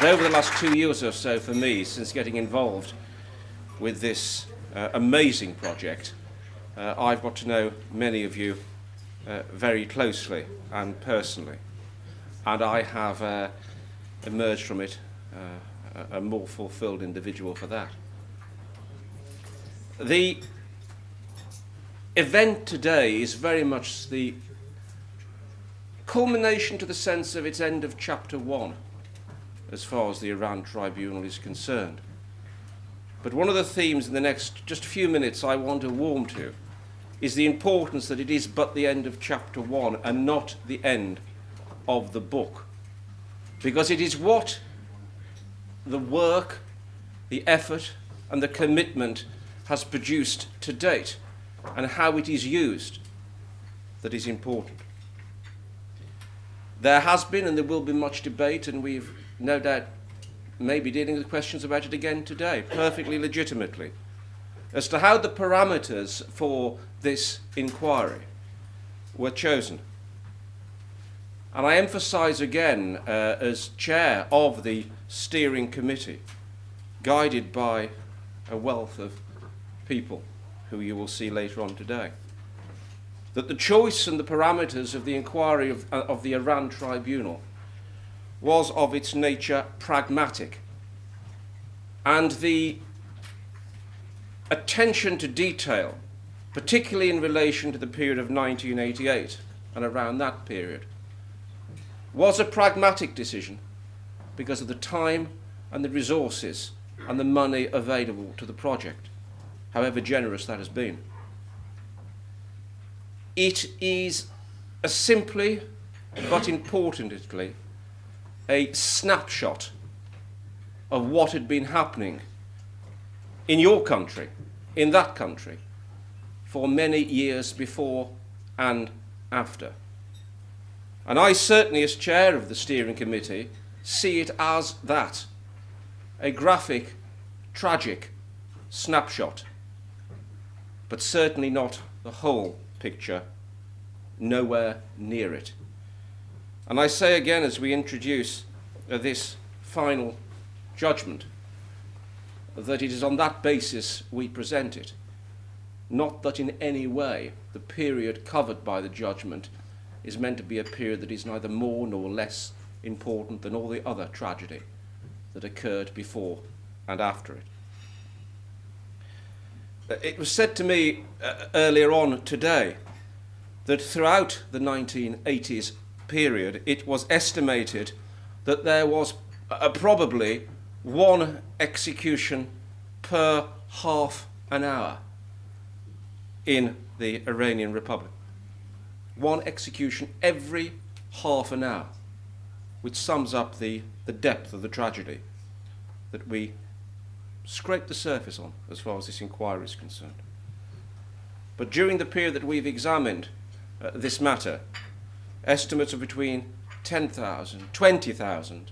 over the last 2 years or so for me, since getting involved with this amazing project, I've got to know many of you very closely and personally, and I have emerged from it a more fulfilled individual for that. The event today is very much the culmination to the sense of its end of chapter 1 as far as the Iran Tribunal is concerned. But one of the themes in the next just a few minutes I want to warm to is the importance that it is but the end of chapter 1 and not the end of the book. Because it is what the work, the effort and the commitment has produced to date and how it is used that is important. There has been and there will be much debate, and we've no doubt maybe dealing with questions about it again today, perfectly legitimately, as to how the parameters for this inquiry were chosen. And I emphasise again, as chair of the steering committee, guided by a wealth of people who you will see later on today, that the choice and the parameters of the inquiry of the Iran Tribunal was of its nature pragmatic, and the attention to detail, particularly in relation to the period of 1988 and around that period, was a pragmatic decision because of the time and the resources and the money available to the project, however generous that has been. It is simply, but importantly, a snapshot of what had been happening in your country, in that country, for many years before and after. And I certainly, as chair of the steering committee, see it as that, a graphic, tragic snapshot, but certainly not the whole picture, nowhere near it. And I say again, as we introduce this final judgment, that it is on that basis we present it, not that in any way the period covered by the judgment is meant to be a period that is neither more nor less important than all the other tragedy that occurred before and after it. It was said to me earlier on today that throughout the 1980s period it was estimated that there was probably one execution per half an hour in the Iranian Republic. One execution every half an hour, which sums up the depth of the tragedy that we scrape the surface on as far as this inquiry is concerned. But during the period that we've examined this matter, estimates of between 10,000, 20,000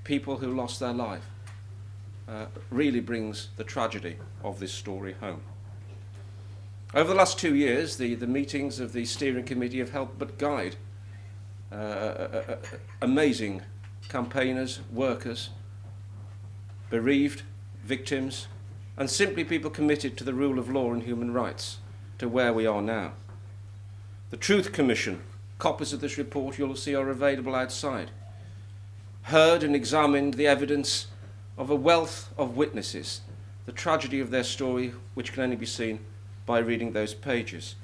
people who lost their life really brings the tragedy of this story home. Over the last 2 years, the meetings of the steering committee have helped but guide amazing campaigners, workers, bereaved, victims, and simply people committed to the rule of law and human rights to where we are now. The Truth Commission, copies of this report you'll see are available outside, heard and examined the evidence of a wealth of witnesses, the tragedy of their story which can only be seen by reading those pages,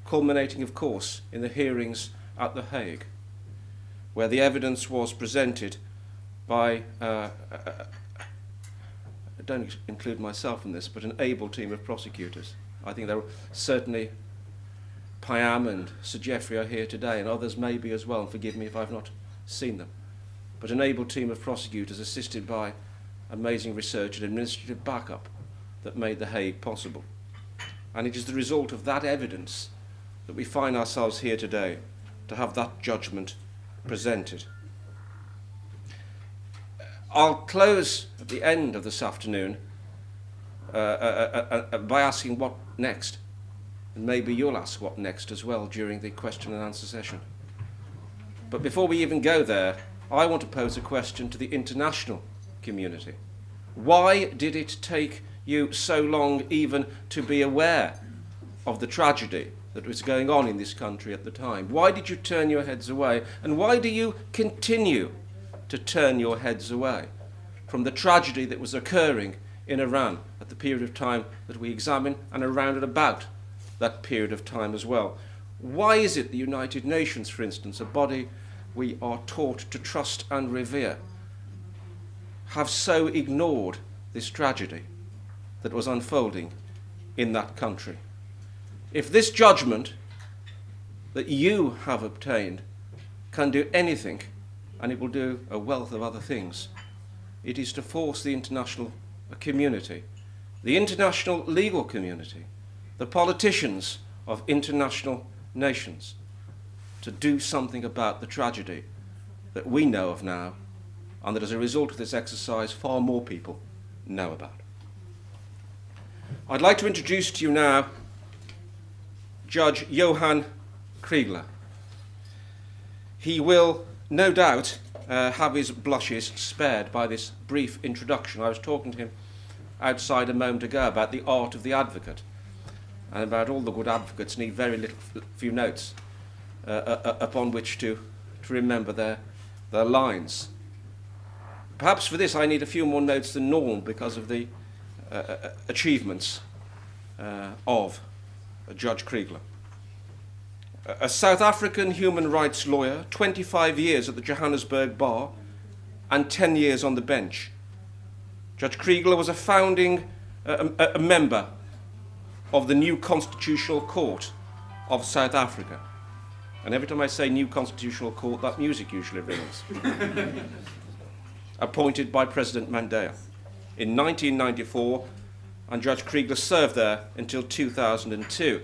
culminating of course in the hearings at The Hague, where the evidence was presented by I don't include myself in this, but an able team of prosecutors. I think there are certainly Payam and Sir Geoffrey are here today, and others may be as well, and forgive me if I've not seen them. But an able team of prosecutors assisted by amazing research and administrative backup that made The Hague possible. And it is the result of that evidence that we find ourselves here today to have that judgment presented. I'll close at the end of this afternoon by asking what next. And maybe you'll ask what next as well during the question and answer session. But before we even go there, I want to pose a question to the international community. Why did it take you so long even to be aware of the tragedy that was going on in this country at the time? Why did you turn your heads away? And why do you continue to turn your heads away from the tragedy that was occurring in Iran at the period of time that we examine, and around and about that period of time as well? Why is it the United Nations, for instance, a body we are taught to trust and revere, have so ignored this tragedy that was unfolding in that country? If this judgment that you have obtained can do anything, and it will do a wealth of other things, it is to force the international community, the international legal community, the politicians of international nations, to do something about the tragedy that we know of now, and that as a result of this exercise far more people know about. I'd like to introduce to you now Judge Johan Kriegler. He will no doubt have his blushes spared by this brief introduction. I was talking to him outside a moment ago about the art of the advocate, and about all the good advocates need very few notes upon which to remember their lines. Perhaps for this I need a few more notes than normal because of the achievements of Judge Kriegler. A South African human rights lawyer, 25 years at the Johannesburg bar and 10 years on the bench. Judge Kriegler was a founding a member of the new Constitutional Court of South Africa. And every time I say new Constitutional Court, that music usually rings. Appointed by President Mandela in 1994, and Judge Kriegler served there until 2002.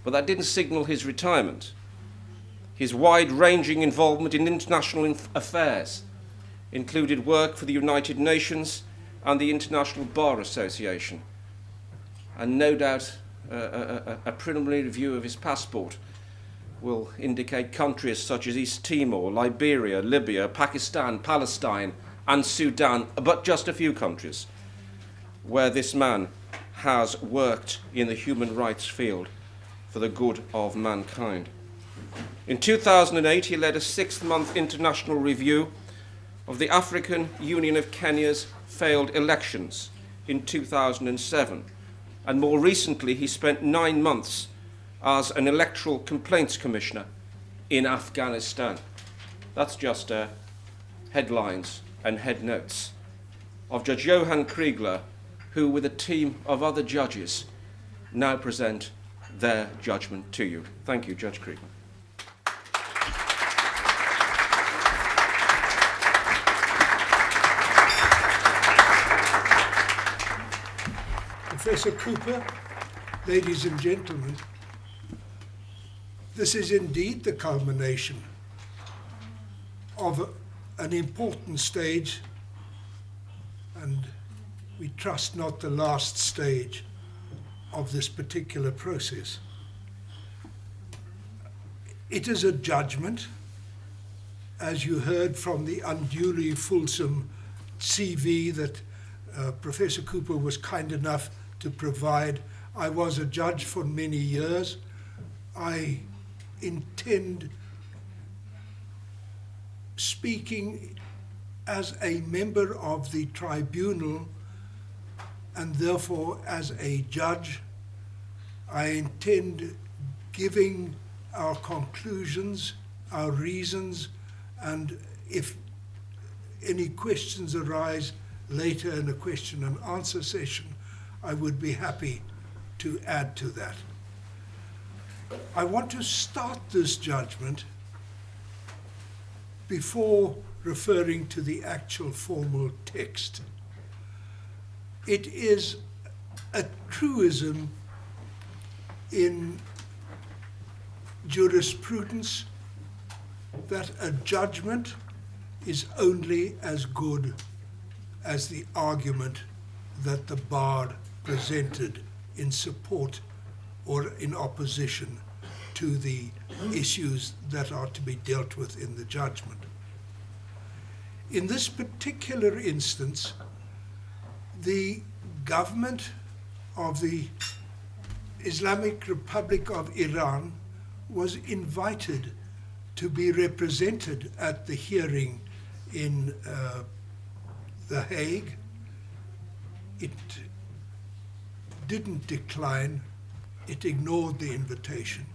But that didn't signal his retirement. His wide-ranging involvement in international affairs included work for the United Nations and the International Bar Association. And no doubt a preliminary review of his passport will indicate countries such as East Timor, Liberia, Libya, Pakistan, Palestine, and Sudan, but just a few countries where this man has worked in the human rights field for the good of mankind. In 2008, he led a 6-month international review of the African Union of Kenya's failed elections in 2007. And more recently, he spent 9 months as an electoral complaints commissioner in Afghanistan. That's just headlines and head notes of Judge Johan Kriegler, who, with a team of other judges, now present their judgment to you. Thank you, Judge Kriegler. Professor Cooper, ladies and gentlemen, this is indeed the culmination of an important stage, and we trust not the last stage of this particular process. It is a judgment, as you heard from the unduly fulsome CV that Professor Cooper was kind enough to provide. I was a judge for many years. I intend speaking as a member of the tribunal, and therefore as a judge. I intend giving our conclusions, our reasons, and if any questions arise later in a question and answer session, I would be happy to add to that. I want to start this judgment before referring to the actual formal text. It is a truism in jurisprudence that a judgment is only as good as the argument that the bar presented in support or in opposition to the issues that are to be dealt with in the judgment. In this particular instance, the government of the Islamic Republic of Iran was invited to be represented at the hearing in The Hague. It didn't decline, it ignored the invitation,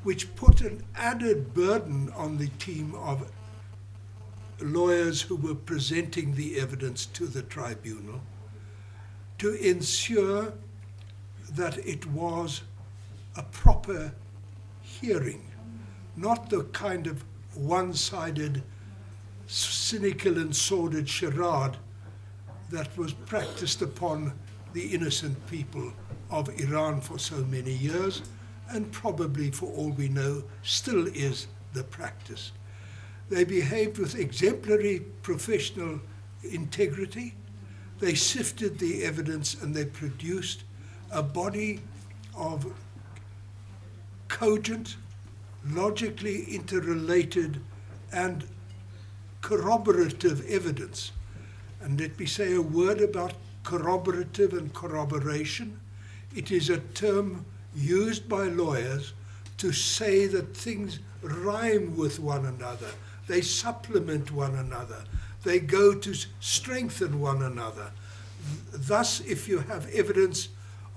which put an added burden on the team of lawyers who were presenting the evidence to the tribunal to ensure that it was a proper hearing, not the kind of one-sided, cynical and sordid charade that was practiced upon the innocent people of Iran for so many years, and probably, for all we know, still is the practice. They behaved with exemplary professional integrity. They sifted the evidence and they produced a body of cogent, logically interrelated and corroborative evidence. And let me say a word about corroborative and corroboration. It is a term used by lawyers to say that things rhyme with one another, they supplement one another, they go to strengthen one another. Thus, if you have evidence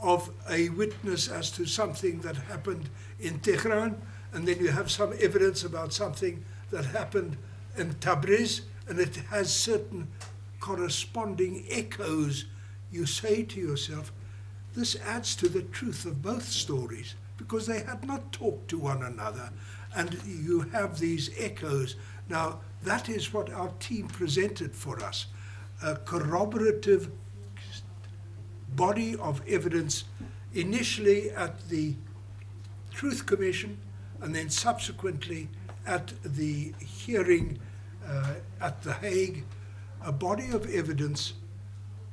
of a witness as to something that happened in Tehran, and then you have some evidence about something that happened in Tabriz, and it has certain corresponding echoes, you say to yourself, this adds to the truth of both stories, because they had not talked to one another, and you have these echoes. Now, that is what our team presented for us, a corroborative body of evidence, initially at the Truth Commission, and then subsequently at the hearing at The Hague, a body of evidence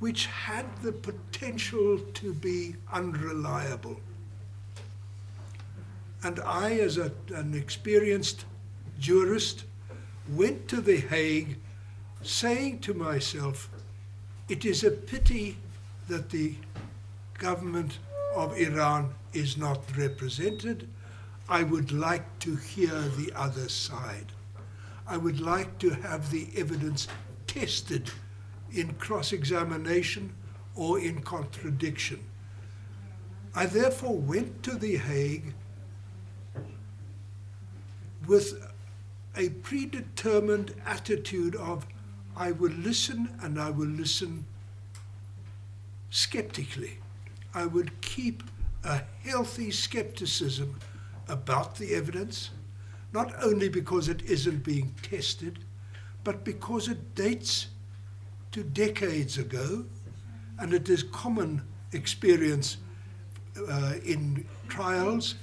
which had the potential to be unreliable. And I, as an experienced jurist, went to The Hague saying to myself, it is a pity that the government of Iran is not represented. I would like to hear the other side. I would like to have the evidence tested in cross-examination or in contradiction. I therefore went to The Hague with a predetermined attitude of, I will listen, and I will listen skeptically. I would keep a healthy skepticism about the evidence, not only because it isn't being tested, but because it dates to decades ago, and it is common experience in trials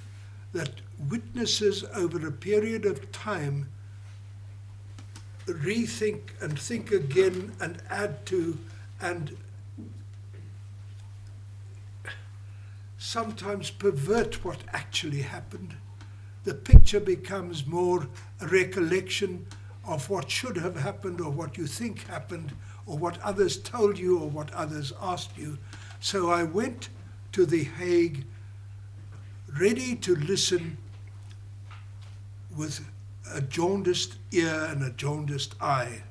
that witnesses over a period of time rethink and think again and add to, and sometimes pervert what actually happened. The picture becomes more a recollection of what should have happened, or what you think happened, or what others told you, or what others asked you. So I went to The Hague ready to listen with a jaundiced ear and a jaundiced eye.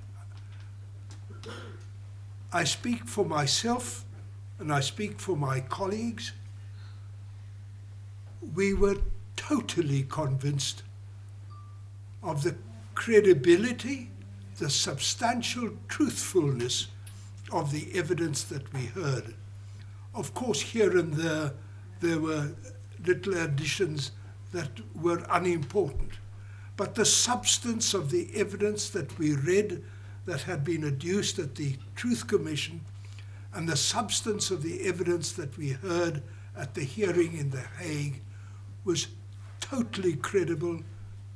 I speak for myself, and I speak for my colleagues. We were totally convinced of the credibility, the substantial truthfulness of the evidence that we heard. Of course, here and there were little additions that were unimportant, but the substance of the evidence that we read that had been adduced at the Truth Commission, and the substance of the evidence that we heard at the hearing in The Hague was totally credible,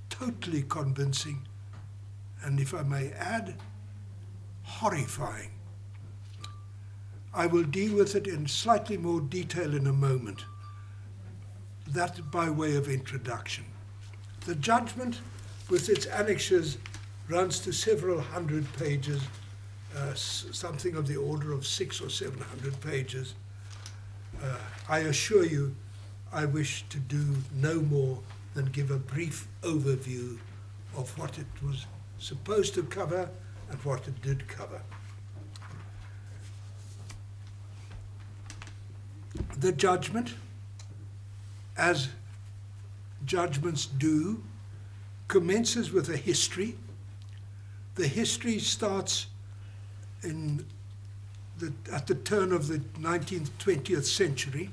totally convincing, and if I may add, horrifying. I will deal with it in slightly more detail in a moment. That by way of introduction. The judgment, with its annexes, runs to several hundred pages, something of the order of 600 or 700 pages. I assure you, I wish to do no more than give a brief overview of what it was supposed to cover and what it did cover. The judgment, as judgments do, commences with a history. The history starts at the turn of the 19th, 20th century,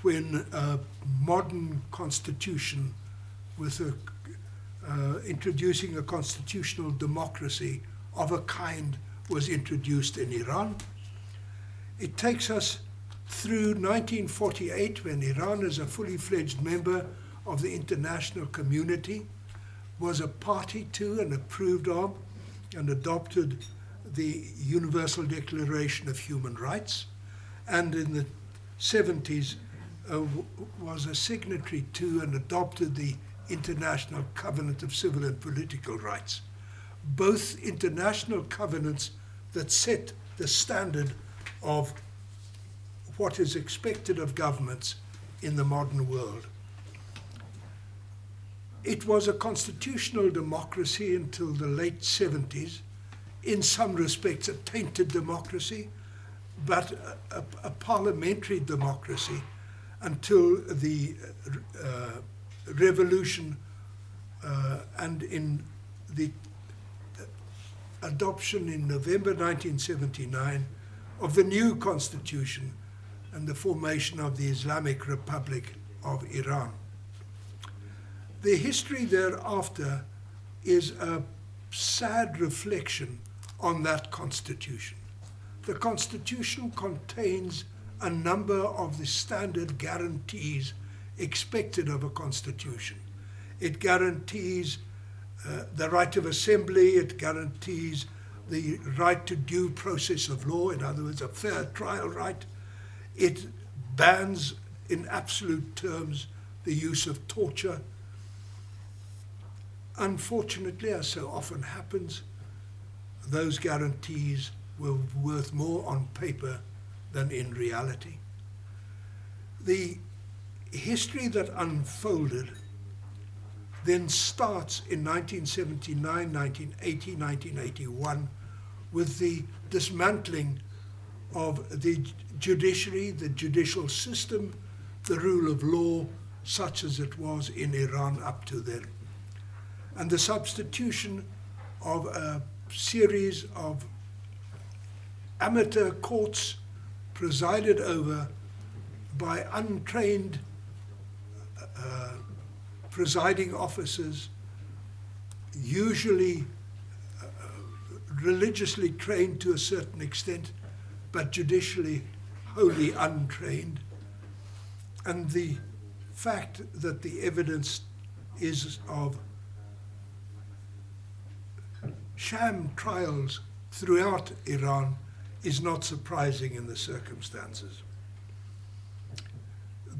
when a modern constitution with introducing a constitutional democracy of a kind was introduced in Iran. It takes us through 1948, when Iran, as a fully fledged member of the international community, was a party to and approved of and adopted the Universal Declaration of Human Rights, and in the 70s was a signatory to and adopted the International Covenant of Civil and Political Rights, both international covenants that set the standard of what is expected of governments in the modern world. It was a constitutional democracy until the late 70s, in some respects a tainted democracy, but a parliamentary democracy until the revolution and in the adoption in November 1979 of the new constitution and the formation of the Islamic Republic of Iran. The history thereafter is a sad reflection on that constitution. The constitution contains a number of the standard guarantees expected of a constitution. It guarantees the right of assembly, it guarantees the right to due process of law, in other words, a fair trial right. It bans, in absolute terms, the use of torture. Unfortunately, as so often happens, those guarantees were worth more on paper than in reality. The history that unfolded then starts in 1979, 1980, 1981 with the dismantling of the judiciary, the judicial system, the rule of law, such as it was in Iran up to then, and the substitution of a series of amateur courts presided over by untrained presiding officers, usually religiously trained to a certain extent, but judicially wholly untrained. And the fact that the evidence is of sham trials throughout Iran is not surprising in the circumstances.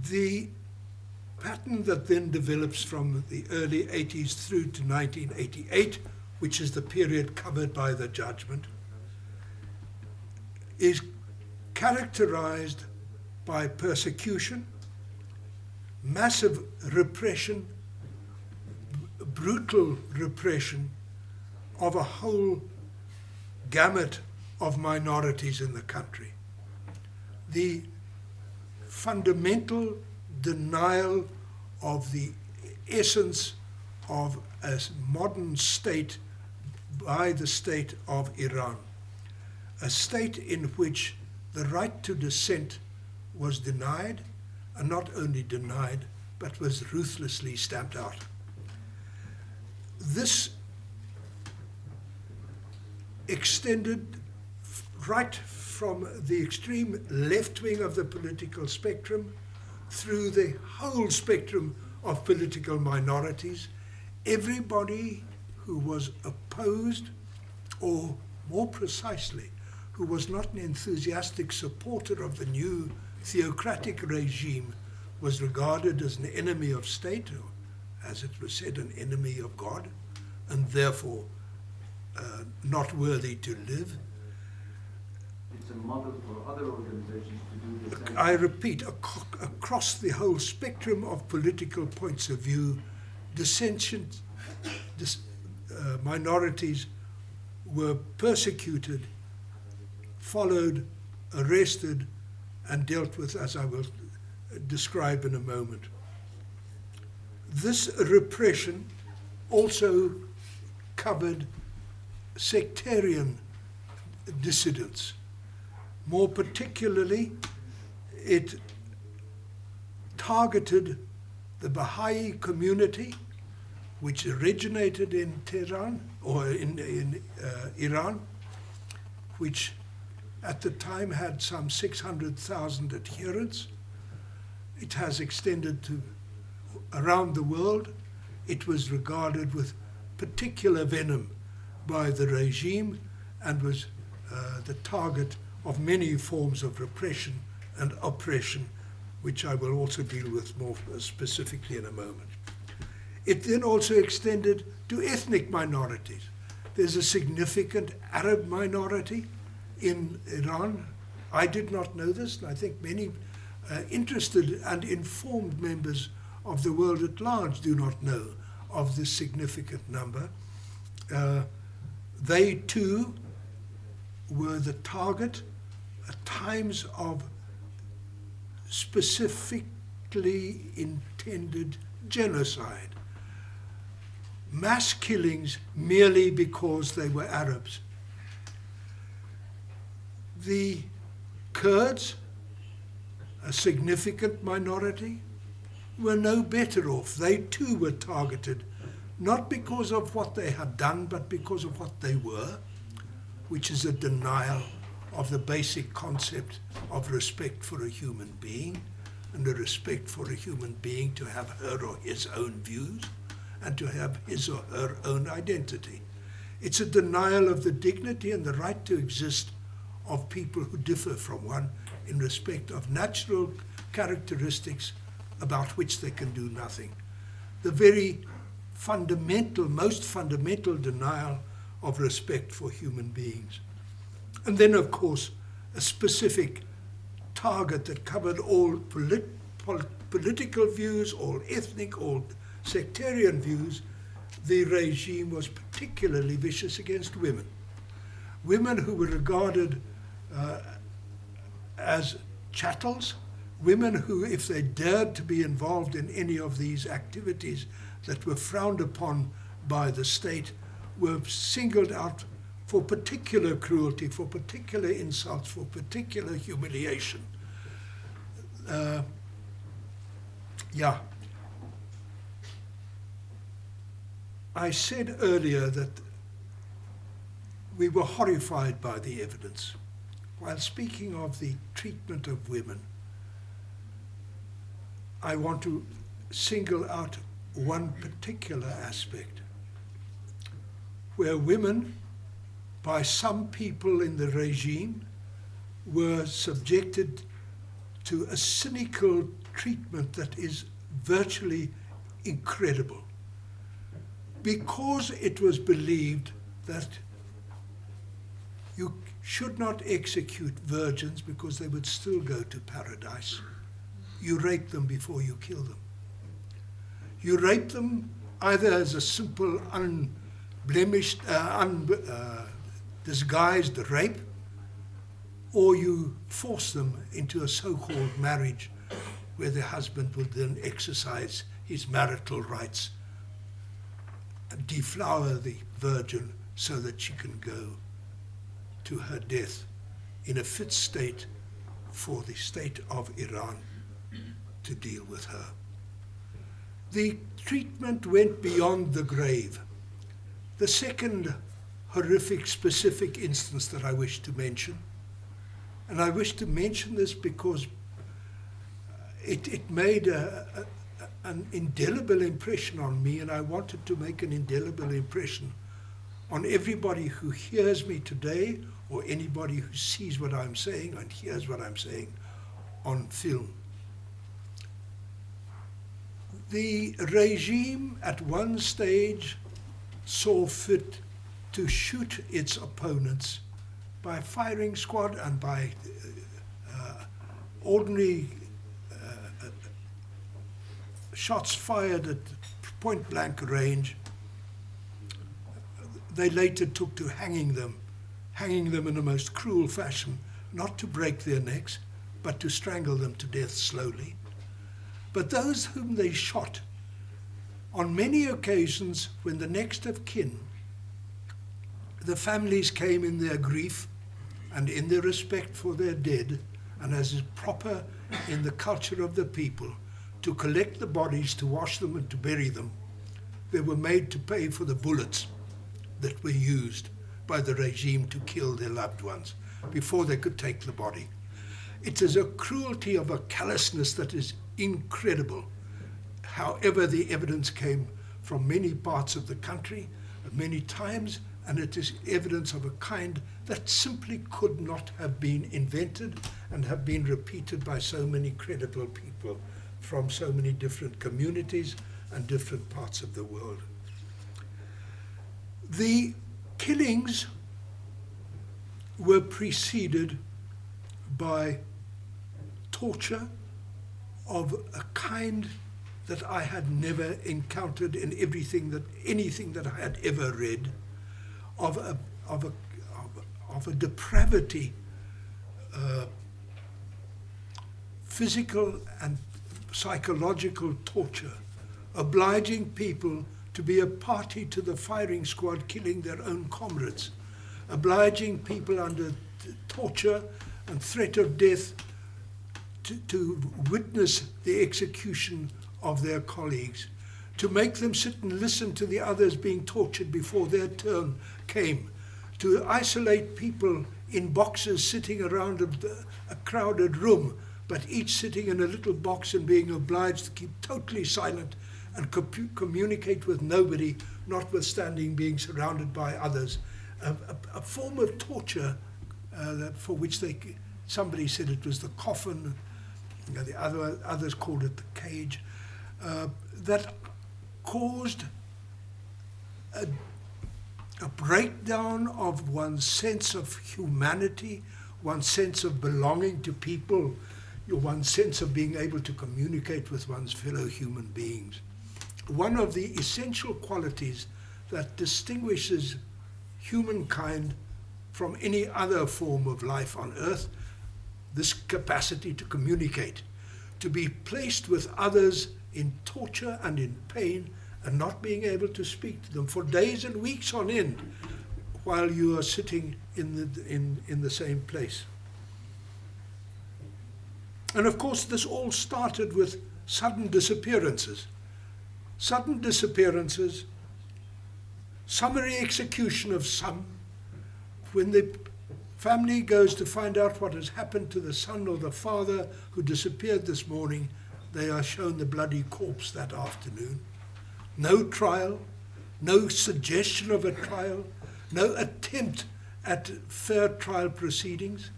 The pattern that then develops from the early 80s through to 1988, which is the period covered by the judgment, is characterized by persecution, massive repression, brutal repression of a whole gamut of minorities in the country. The fundamental denial of the essence of a modern state by the state of Iran, a state in which the right to dissent was denied, and not only denied, but was ruthlessly stamped out. This extended right from the extreme left wing of the political spectrum through the whole spectrum of political minorities. Everybody who was opposed, or more precisely, who was not an enthusiastic supporter of the new theocratic regime, was regarded as an enemy of state, or, as it was said, an enemy of God, and therefore not worthy to live. It's a model for other organizations to do the same. I repeat, across the whole spectrum of political points of view, dissentient minorities were persecuted, followed, arrested, and dealt with, as I will describe in a moment. This repression also covered sectarian dissidents. More particularly, it targeted the Baha'i community, which originated in Tehran, or in Iran, which at the time had some 600,000 adherents. It has extended to around the world. It was regarded with particular venom by the regime and was the target of many forms of repression and oppression, which I will also deal with more specifically in a moment. It then also extended to ethnic minorities. There's a significant Arab minority in Iran. I did not know this, and I think many interested and informed members of the world at large do not know of this significant number. They too were the target at times of specifically intended genocide. Mass killings merely because they were Arabs. The Kurds, a significant minority, were no better off. They too were targeted, not because of what they had done, but because of what they were, which is a denial of the basic concept of respect for a human being, and a respect for a human being to have her or his own views, and to have his or her own identity. It's a denial of the dignity and the right to exist of people who differ from one in respect of natural characteristics about which they can do nothing. The very fundamental, most fundamental denial of respect for human beings. And then, of course, a specific target that covered all political views, all ethnic, all sectarian views. The regime was particularly vicious against women. Women who were regarded as chattels, women who, if they dared to be involved in any of these activities that were frowned upon by the state, were singled out for particular cruelty, for particular insults, for particular humiliation. I said earlier that we were horrified by the evidence. While speaking of the treatment of women, I want to single out one particular aspect, where women, by some people in the regime, were subjected to a cynical treatment that is virtually incredible, because it was believed that you should not execute virgins because they would still go to paradise. You rape them before you kill them. You rape them either as a simple, unblemished, disguised rape, or you force them into a so-called marriage where the husband would then exercise his marital rights and deflower the virgin so that she can go to her death in a fit state for the state of Iran to deal with her. The treatment went beyond the grave. The second horrific specific instance that I wish to mention, and I wish to mention this because it made an indelible impression on me, and I wanted to make an indelible impression on everybody who hears me today, or anybody who sees what I'm saying and hears what I'm saying on film. The regime at one stage saw fit to shoot its opponents by firing squad and by ordinary shots fired at point blank range. They later took to hanging them in a most cruel fashion, not to break their necks, but to strangle them to death slowly. But those whom they shot, on many occasions when the next of kin, the families came in their grief and in their respect for their dead, and as is proper in the culture of the people, to collect the bodies, to wash them and to bury them, they were made to pay for the bullets that were used by the regime to kill their loved ones before they could take the body. It is a cruelty of a callousness that is incredible. However, the evidence came from many parts of the country at many times, and it is evidence of a kind that simply could not have been invented and have been repeated by so many credible people from so many different communities and different parts of the world. The killings were preceded by torture of a kind that I had never encountered in anything that I had ever read, of a depravity, physical and psychological torture, obliging people to be a party to the firing squad killing their own comrades, obliging people under torture and threat of death to witness the execution of their colleagues, to make them sit and listen to the others being tortured before their turn came, to isolate people in boxes sitting around a crowded room, but each sitting in a little box and being obliged to keep totally silent and communicate with nobody, notwithstanding being surrounded by others. A form of torture for which somebody said it was the coffin, the others called it the cage, that caused a breakdown of one's sense of humanity, one's sense of belonging to people, one's sense of being able to communicate with one's fellow human beings. One of the essential qualities that distinguishes humankind from any other form of life on earth, this capacity to communicate, to be placed with others in torture and in pain and not being able to speak to them for days and weeks on end while you are sitting in the same place. And of course this all started with sudden disappearances. Sudden disappearances, summary execution of some. When the family goes to find out what has happened to the son or the father who disappeared this morning, they are shown the bloody corpse that afternoon. No trial, no suggestion of a trial, no attempt at fair trial proceedings.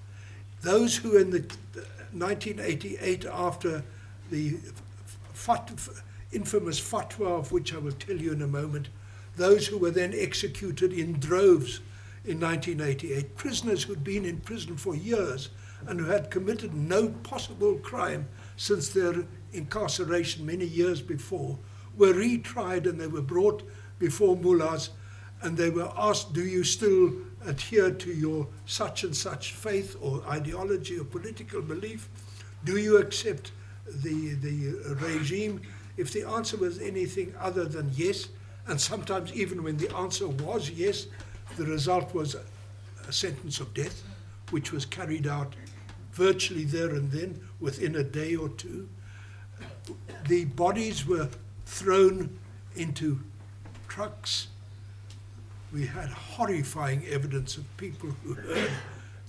Those who in the 1988, after the infamous fatwa, of which I will tell you in a moment, those who were then executed in droves in 1988, prisoners who'd been in prison for years and who had committed no possible crime since their incarceration many years before, were retried and they were brought before mullahs and they were asked, do you still adhere to your such and such faith or ideology or political belief? Do you accept the regime? If the answer was anything other than yes, and sometimes even when the answer was yes, the result was a sentence of death, which was carried out virtually there and then, within a day or two. The bodies were thrown into trucks. We had horrifying evidence of people who heard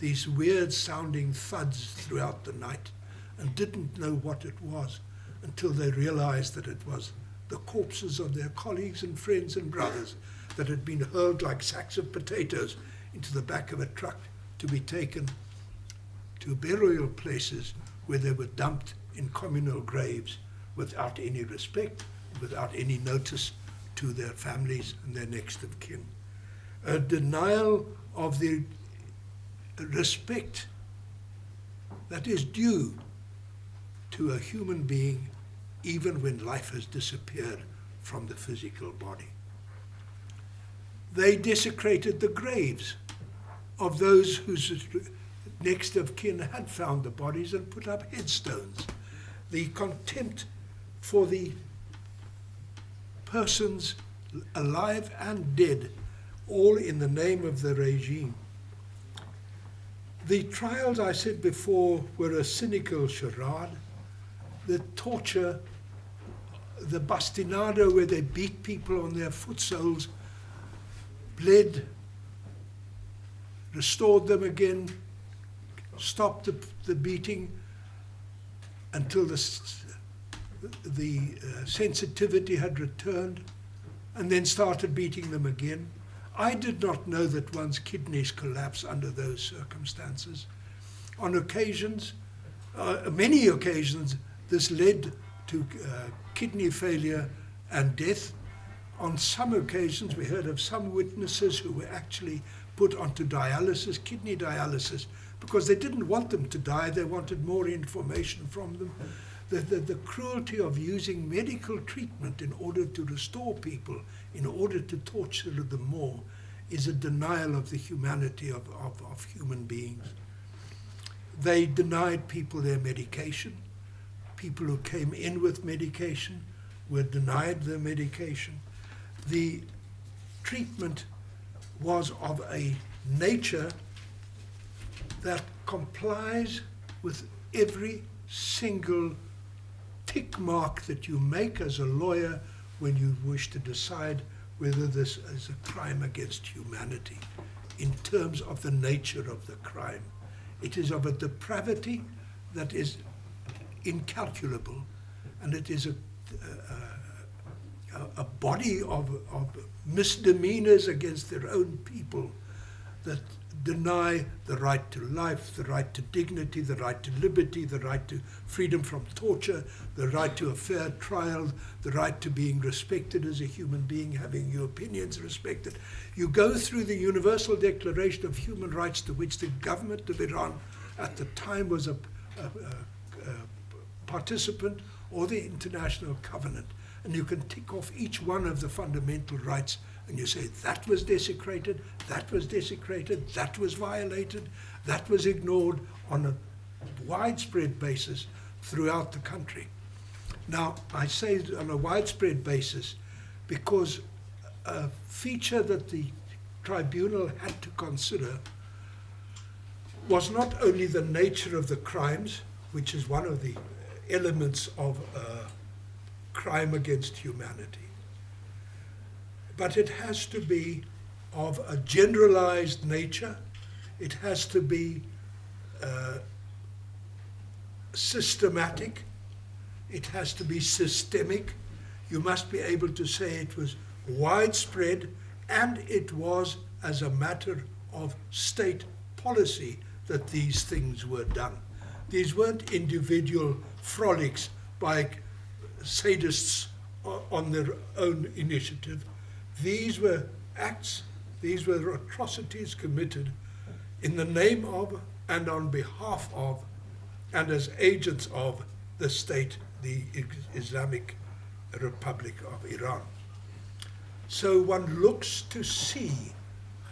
these weird sounding thuds throughout the night and didn't know what it was until they realized that it was the corpses of their colleagues and friends and brothers that had been hurled like sacks of potatoes into the back of a truck to be taken to burial places where they were dumped in communal graves without any respect, without any notice to their families and their next of kin. a denial of the respect that is due to a human being even when life has disappeared from the physical body. They desecrated the graves of those whose next of kin had found the bodies and put up headstones. The contempt for the persons alive and dead, all in the name of the regime. The trials, I said before, were a cynical charade. The torture, the bastinado where they beat people on their foot soles, bled, restored them again, stopped the beating until the sensitivity had returned, and then started beating them again. I did not know that one's kidneys collapse under those circumstances. On occasions, many occasions, this led to kidney failure and death. On some occasions, we heard of some witnesses who were actually put onto dialysis, kidney dialysis, because they didn't want them to die, they wanted more information from them. The cruelty of using medical treatment in order to restore people, in order to torture them more, is a denial of the humanity of human beings. They denied people their medication. People who came in with medication were denied their medication. The treatment was of a nature that complies with every single tick mark that you make as a lawyer when you wish to decide whether this is a crime against humanity in terms of the nature of the crime. It is of a depravity that is incalculable, and it is a body of misdemeanors against their own people that deny the right to life, the right to dignity, the right to liberty, the right to freedom from torture, the right to a fair trial, the right to being respected as a human being, having your opinions respected. You go through the Universal Declaration of Human Rights, to which the government of Iran at the time was a participant, or the International Covenant, and you can tick off each one of the fundamental rights, and you say that was desecrated, that was desecrated, that was violated, that was ignored on a widespread basis throughout the country. Now, I say on a widespread basis because a feature that the tribunal had to consider was not only the nature of the crimes, which is one of the elements of crime against humanity, but it has to be of a generalized nature. It has to be systematic. It has to be systemic. You must be able to say it was widespread, and it was as a matter of state policy that these things were done. These weren't individual frolics by sadists on their own initiative. These were acts, these were atrocities committed in the name of and on behalf of and as agents of the state, the Islamic Republic of Iran. So one looks to see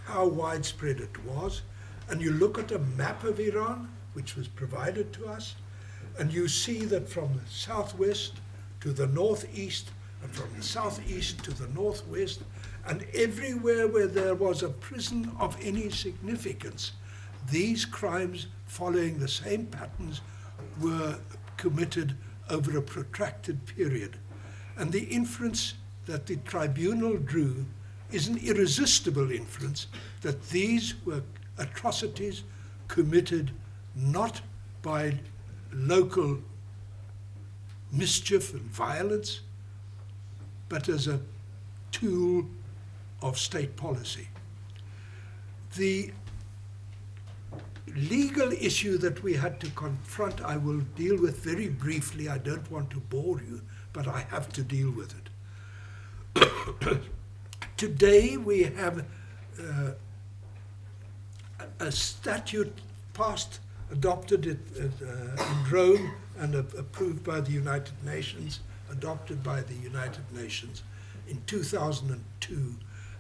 how widespread it was, and you look at a map of Iran, which was provided to us, and you see that from the southwest to the northeast, and from the southeast to the northwest, and everywhere where there was a prison of any significance, these crimes, following the same patterns, were committed over a protracted period. And the inference that the tribunal drew is an irresistible inference that these were atrocities committed not by local mischief and violence, but as a tool of state policy. The legal issue that we had to confront, I will deal with very briefly. I don't want to bore you, but I have to deal with it. Today we have a statute passed, adopted in Rome and approved by the United Nations, adopted by the United Nations in 2002,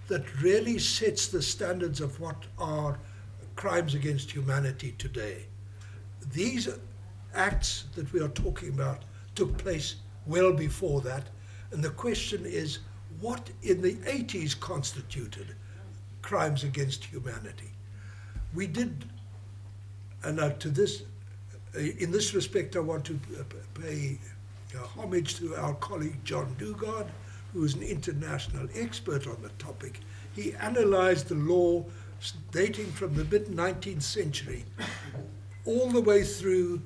that really sets the standards of what are crimes against humanity today. These acts that we are talking about took place well before that, and the question is, what in the 80s constituted crimes against humanity? We did, and in this respect, I want to pay homage to our colleague John Dugard, who is an international expert on the topic. He analyzed the law dating from the mid-19th century all the way through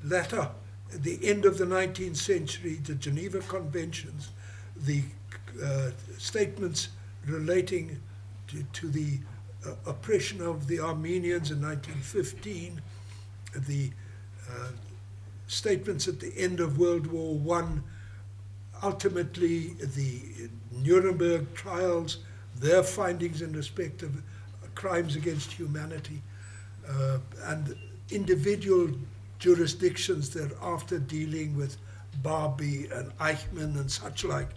the end of the 19th century, the Geneva Conventions, the statements relating to the oppression of the Armenians in 1915, the statements at the end of World War I, ultimately the Nuremberg trials, their findings in respect of crimes against humanity, and individual jurisdictions thereafter dealing with Barbie and Eichmann and such like.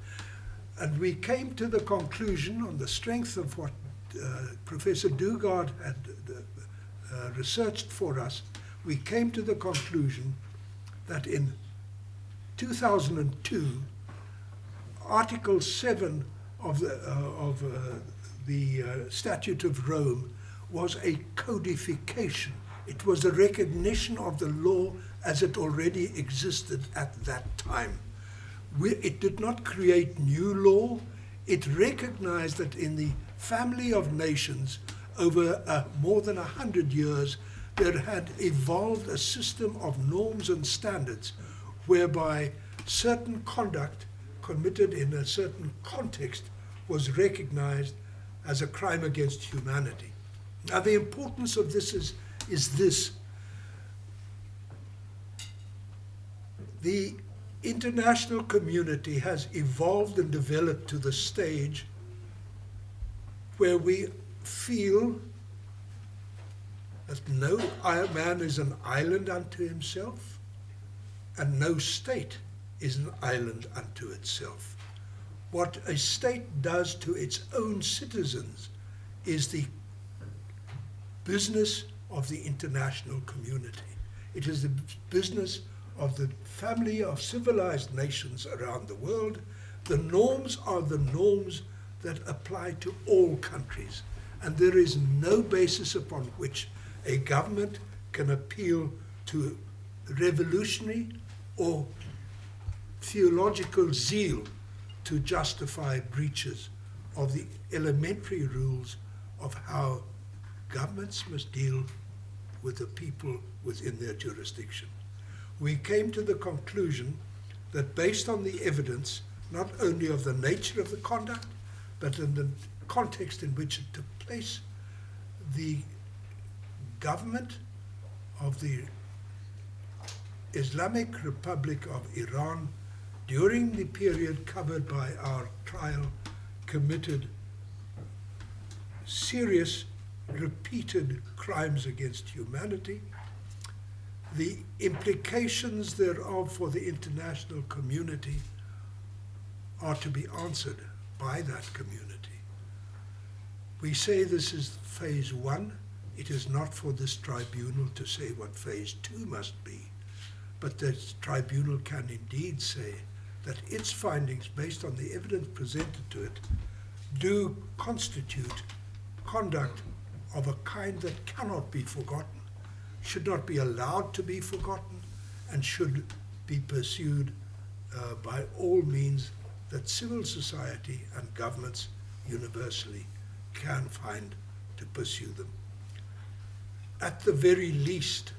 And we came to the conclusion, on the strength of what Professor Dugard had researched for us, we came to the conclusion that in 2002, Article 7 of the Statute of Rome was a codification. It was a recognition of the law as it already existed at that time. It did not create new law. It recognized that in the family of nations, over more than 100 years, there had evolved a system of norms and standards whereby certain conduct committed in a certain context was recognized as a crime against humanity. Now, the importance of this is this. The international community has evolved and developed to the stage where we feel that no man is an island unto himself, and no state is an island unto itself. What a state does to its own citizens is the business of the international community. It is the business of the family of civilized nations around the world. The norms are the norms that apply to all countries, and there is no basis upon which a government can appeal to revolutionary or theological zeal to justify breaches of the elementary rules of how governments must deal with the people within their jurisdiction. We came to the conclusion that based on the evidence, not only of the nature of the conduct, but in the context in which it took place, the government of the Islamic Republic of Iran during the period covered by our trial committed serious, repeated crimes against humanity. The implications thereof for the international community are to be answered by that community. We say this is phase 1. It is not for this tribunal to say what phase 2 must be, but the tribunal can indeed say that its findings, based on the evidence presented to it, do constitute conduct of a kind that cannot be forgotten, should not be allowed to be forgotten, and should be pursued by all means that civil society and governments universally can find to pursue them. At the very least,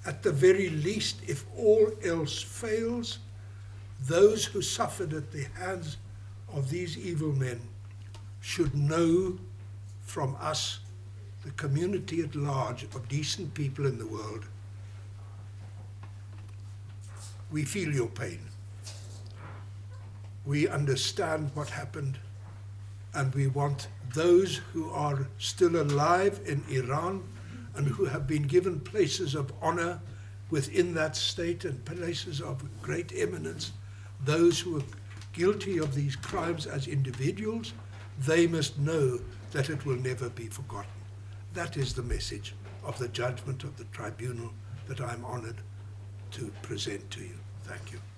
if all else fails, those who suffered at the hands of these evil men should know from us, the community at large of decent people in the world, we feel your pain. We understand what happened. and we want those who are still alive in Iran and who have been given places of honor within that state and places of great eminence, those who are guilty of these crimes as individuals, they must know that it will never be forgotten. That is the message of the judgment of the tribunal that I'm honored to present to you. Thank you.